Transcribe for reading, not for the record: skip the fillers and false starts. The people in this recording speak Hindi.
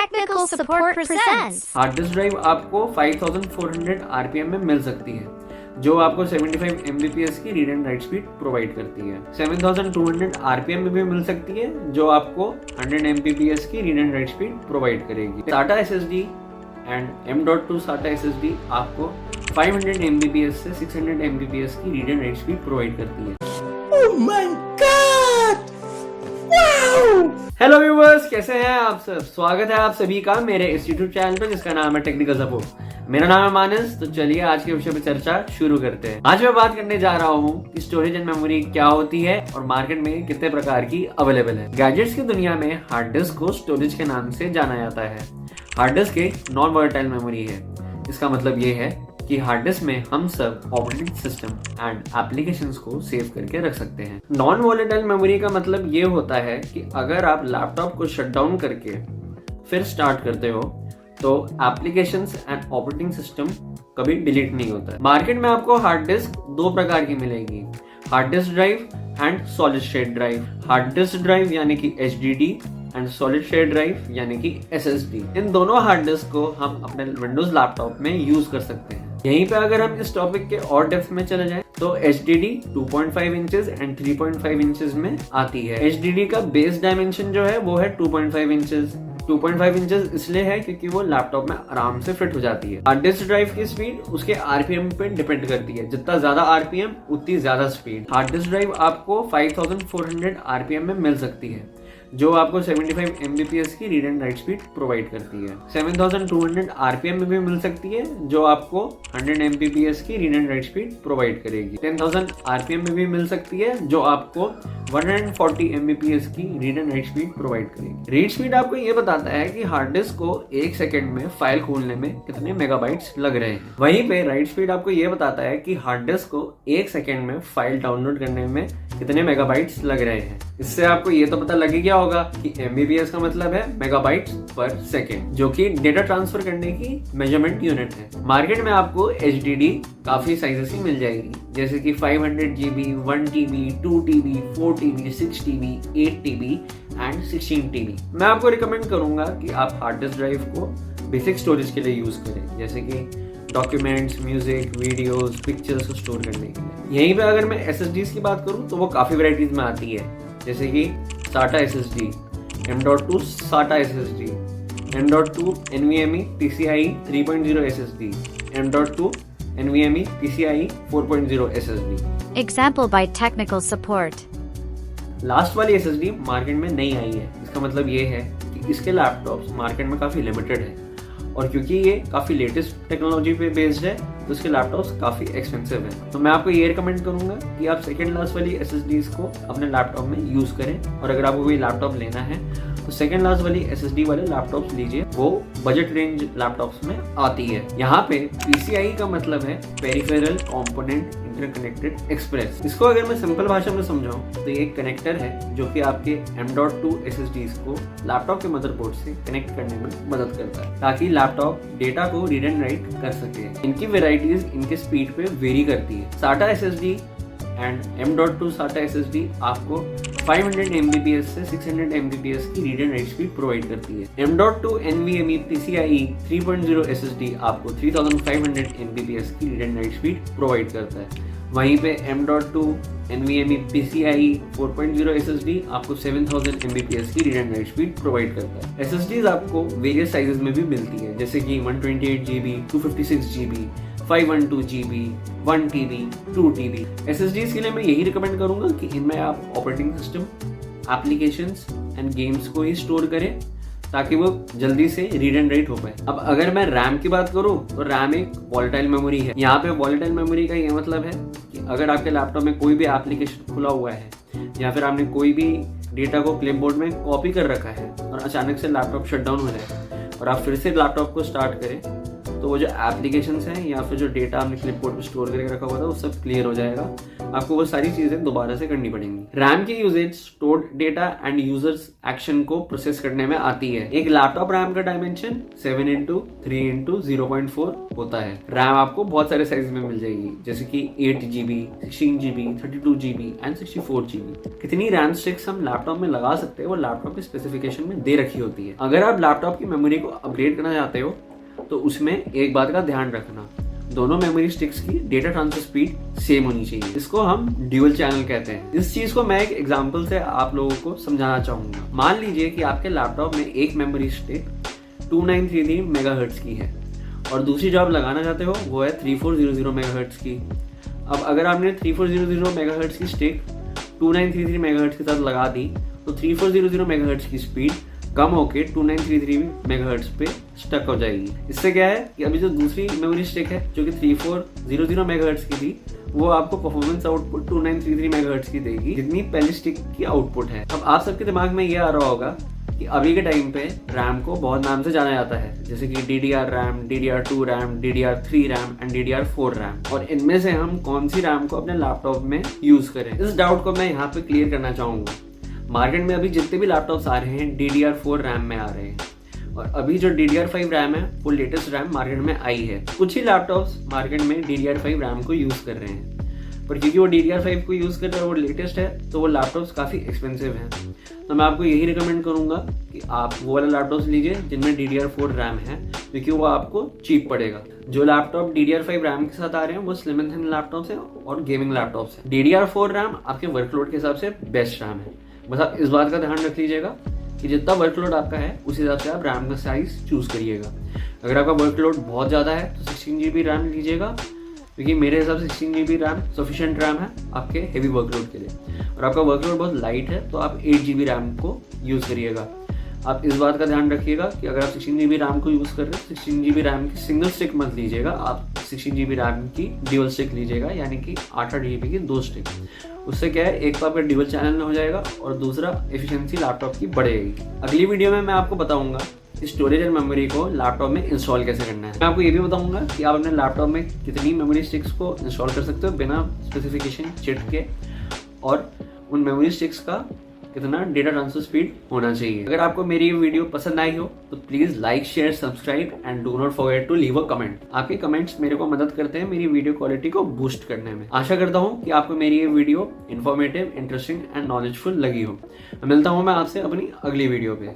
Technical Support presents. Hard disk drive आपको 5400 आरपीएम में मिल सकती है, जो आपको 75 एमबीपीएस की read and right speed provide करती है। 7200 आरपीएम में भी मिल सकती है, जो आपको 100 एमबीपीएस की read and right speed provide करेगी। SATA SSD and M.2 SATA SSD आपको 500 एमबीपीएस से 600 एमबीपीएस की read and right speed provide करती है। Oh my God! Wow! Hello viewers, कैसे हैं आप सब? स्वागत है आप सभी का मेरे इस यूट्यूब चैनल पे जिसका नाम है टेक्निकल सपोर्ट। मेरा नाम है मानस। तो चलिए आज के विषय पे चर्चा शुरू करते हैं। आज मैं बात करने जा रहा हूँ कि स्टोरेज एंड मेमोरी क्या होती है और मार्केट में कितने प्रकार की अवेलेबल है। गैजेट्स की दुनिया में हार्ड डिस्क को स्टोरेज के नाम से जाना जाता है। हार्ड डिस्क एक नॉन वोलेटाइल मेमोरी है। इसका मतलब ये है कि हार्ड डिस्क में हम सब ऑपरेटिंग सिस्टम एंड एप्लीकेशंस को सेव करके रख सकते हैं। नॉन वोलेटाइल मेमोरी का मतलब ये होता है कि अगर आप लैपटॉप को शट डाउन करके फिर स्टार्ट करते हो तो एप्लीकेशंस एंड ऑपरेटिंग सिस्टम कभी डिलीट नहीं होता है। मार्केट में आपको हार्ड डिस्क दो प्रकार की मिलेगी, hard disk drive and solid state drive. Hard disk drive यानी कि HDD and solid state drive यानी कि SSD। इन दोनों हार्ड डिस्क को हम अपने विंडोज लैपटॉप में यूज कर सकते हैं। यहीं पे अगर हम इस टॉपिक के और डेप्थ में चले जाएं तो HDD 2.5 इंचेस एंड 3.5 इंचेस में आती है। HDD का बेस डायमेंशन जो है वो है 2.5 इंचेस। 2.5 इंचेस इसलिए है क्योंकि वो लैपटॉप में आराम से फिट हो जाती है। हार्ड डिस्क ड्राइव की स्पीड उसके आरपीएम पे डिपेंड करती है। जितना ज्यादा आरपीएम उतनी ज्यादा स्पीड। हार्ड डिस्क ड्राइव आपको 5400 आरपीएम में मिल सकती है, जो आपको 75 एमबीपीएस की read and right speed provide करती है। 7200 आरपीएम में भी मिल सकती है, जो आपको 100 एमबीपीएस की read and right speed provide करेगी। 10000 आरपीएम में भी मिल सकती है, जो आपको 140 एमबीपीएस की read and right speed provide करेगी। रीड स्पीड आपको ये बताता है कि हार्ड डिस्क को 1 सेकंड में फाइल खोलने में कितने मेगाबाइट्स लग रहे हैं। वहीं पे राइट स्पीड आपको ये बताता है कि हार्ड डिस्क को 1 सेकंड में फाइल डाउनलोड करने में कितने मेगाबाइट्स लग रहे हैं। इससे आपको ये तो पता लग गया होगा कि एमबीपीएस का मतलब है मेगाबाइट्स पर सेकेंड, जो कि डेटा ट्रांसफर करने की मेजरमेंट यूनिट है। मार्केट में आपको HDD काफी साइजेस की मिल जाएगी, जैसे कि 500 GB, 1 TB, 2 TB, 4 TB, 6 TB, 8 TB and 16 TB। मैं आपको रिकमेंड करूंगा कि आप हार्ड डिस्क ड्राइव को बेसिक स्टोरेज के लिए यूज करें, जैसे कि डॉक्यूमेंट्स, म्यूजिक, वीडियोस, पिक्चर्स को स्टोर करने के लिए। यहीं पे अगर मैं SSDs की बात करूं तो वो काफी वैरायटीज में आती है, जैसे कि SATA SSD, M.2 SATA SSD, M.2 NVMe PCIe 3.0 SSD, M.2 NVMe PCIe 4.0 SSD। Example by Technical Support. Last वाली SSD मार्केट में नहीं आई है। इसका मतलब ये है कि इसके लैपटॉप्स मार्केट में काफी लिमिटेड है, और क्योंकि ये काफी लेटेस्ट टेक्नोलॉजी पे बेस्ड है तो इसके लैपटॉप्स काफी एक्सपेंसिव है। तो मैं आपको ये रिकमेंड करूंगा कि आप सेकेंड क्लास वाली SSDs को अपने लैपटॉप में यूज करें, और अगर आपको कोई लैपटॉप लेना है तो सेकेंड क्लास वाली SSD वाले लैपटॉप्स लीजिए, वो बजट रेंज लैपटॉप्स में आती है। यहाँ पे PCIe का मतलब है पेरिफेरल कंपोनेंट इंटरकनेक्टेड एक्सप्रेस। इसको अगर मैं सिंपल भाषा में समझाऊं तो ये एक कनेक्टर है जो कि आपके M.2 SSDs को लैपटॉप के मदरबोर्ड से कनेक्ट करने में मदद करता है, ताकि लैपटॉप डेटा को रीड एंड राइट कर सके। इनकी वेराइटीज इनके स्पीड पे वेरी करती है। SATA SSD and M.2 SATA SSD आपको 500 MBPS से 600 MBPS की read and right speed provide करती है। M.2 NVMe PCIe 3.0 SSD आपको 3500 MBPS की read and right speed provide करता है। वहीं पे M.2 NVMe PCIe 4.0 SSD आपको 7000 MBPS की read and right speed provide करता है। SSDs आपको वेरियस साइजेस में भी मिलती है, जैसे कि 128 GB, 256 GB, 512 GB, 1 TB, 2 TB। SSDs के लिए मैं यही रिकमेंड करूंगा कि इनमें आप operating system, applications and games को ही स्टोर करें, ताकि वो जल्दी से रीड एंड राइट हो पाए। अब अगर मैं रैम की बात करूं तो रैम एक वॉलेटाइल मेमोरी है। यहाँ पे वॉलेटाइल मेमोरी का ये मतलब है कि अगर आपके लैपटॉप में कोई भी एप्लीकेशन खुला हुआ है या फिर आपने कोई भी डेटा को क्लिपबोर्ड में कॉपी कर रखा है और अचानक से लैपटॉप शट डाउन हो जाए और आप फिर से लैपटॉप को स्टार्ट करें तो वो जो एप्लीकेशंस हैं या फिर जो डेटा आपने क्लिपबोर्ड पे स्टोर करके रखा हुआ था वो सब क्लियर हो जाएगा। आपको वो सारी चीजें दोबारा से करनी पड़ेंगी। रैम की usage stored data and users action को प्रोसेस करने में आती है। एक लैपटॉप रैम का डायमेंशन 7x3x0.4 होता है। रैम आपको बहुत सारे साइज में मिल जाएगी, जैसे कि 8GB, 16GB, 32GB and 64GB। कितनी रैम स्टिक्स हम लैपटॉप में लगा सकते हैं वो लैपटॉप के स्पेसिफिकेशन में दे रखी होती है। अगर आप लैपटॉप की मेमोरी को अपग्रेड करना चाहते हो तो उसमें एक बात का ध्यान रखना, दोनों मेमोरी स्टिक्स की डेटा ट्रांसफर स्पीड सेम होनी चाहिए। इसको हम ड्यूअल चैनल कहते हैं। इस चीज को मैं एक एग्जांपल से आप लोगों को समझाना चाहूंगा। मान लीजिए कि आपके लैपटॉप में एक मेमोरी स्टिक 2933 मेगाहर्ट्ज की है और दूसरी जो आप लगाना चाहते हो वो है 3400 मेगाहर्ट्ज की। अब अगर आपने 3400 मेगाहर्ट्ज की स्टिक 2933 मेगाहर्ट्ज के साथ लगा दी तो 3400 मेगाहर्ट्ज की स्पीड कम होके 2933 मेगाहर्ट्ज पे स्टक हो जाएगी। इससे क्या है कि अभी जो दूसरी मेमोरी स्टिक है जो कि 3400 मेगाहर्ट्ज की थी वो आपको परफॉर्मेंस आउटपुट 2933 मेगाहर्ट्ज की देगी जितनी पहली स्टिक की आउटपुट है। अब आप सबके दिमाग में ये आ रहा होगा कि अभी के टाइम पे रैम को बहुत नाम से जाना जाता है, जैसे कि DDR RAM, DDR2 RAM, DDR3 RAM and DDR4 RAM, और इनमें से हम कौन सी रैम को अपने लैपटॉप में यूज करें। इस डाउट को मैं यहाँ पे क्लियर करना चाहूंगा। मार्केट में अभी जितने भी लैपटॉप्स आ रहे हैं DDR4 रैम में आ रहे हैं, और अभी जो DDR5 रैम है वो लेटेस्ट रैम मार्केट में आई है। कुछ ही लैपटॉप्स मार्केट में DDR5 रैम को यूज कर रहे हैं, पर क्योंकि वो DDR5 को यूज कर रहे हैं और वो लेटेस्ट है तो वो लैपटॉप्स काफी एक्सपेंसिव हैं। तो मैं आपको यही रिकमेंड करूंगा कि आप वो वाला लैपटॉप्स लीजिए जिनमें DDR4 रैम है, क्योंकि वो आपको चीप पड़ेगा। जो लैपटॉप DDR5 रैम के साथ आ रहे हैं वो स्लिम एंड थिन लैपटॉप्स हैं और गेमिंग लैपटॉप्स हैं। DDR4 रैम आपके वर्कलोड के हिसाब से बेस्ट रैम है। बस आप इस बात का ध्यान रख लीजिएगा कि जितना वर्कलोड आपका है उस हिसाब से आप रैम का साइज चूज करिएगा। अगर आपका वर्कलोड बहुत ज़्यादा है तो 16GB रैम लीजिएगा, क्योंकि मेरे हिसाब से 16GB रैम सफिशिएंट रैम है आपके हेवी वर्कलोड के लिए। और आपका वर्कलोड बहुत लाइट है तो आप 8GB रैम को यूज़ करिएगा। आप इस बात का ध्यान रखिएगा कि अगर आप 16GB रैम को यूज़ कर रहे हैं 16GB रैम की सिंगल स्टिक मत लीजिएगा, आप 16GB रैम की ड्यूअल स्टिक लीजिएगा, यानी कि 8GB की 2 स्टिक। उससे क्या है, एक तो आपका ड्यूअल चैनल हो जाएगा और दूसरा एफिशिएंसी लैपटॉप की बढ़ेगी। अगली वीडियो में मैं आपको बताऊंगा स्टोरेज एंड मेमोरी को लैपटॉप में इंस्टॉल कैसे करना है। मैं आपको ये भी बताऊंगा कि आप अपने लैपटॉप में कितनी मेमोरी स्टिक्स को इंस्टॉल कर सकते हो बिना स्पेसिफिकेशन चेक के, और उन मेमोरी स्टिक्स का कितना डेटा ट्रांसफर स्पीड होना चाहिए। अगर आपको मेरी ये वीडियो पसंद आई हो तो please like, share, subscribe and do not forget to leave a comment. आपके कमेंट्स मेरे को मदद करते हैं मेरी वीडियो क्वालिटी को बूस्ट करने में। आशा करता हूँ कि आपको मेरी ये video informative, interesting and knowledgeful लगी हो। मिलता हूँ मैं आपसे अपनी अगली वीडियो पे।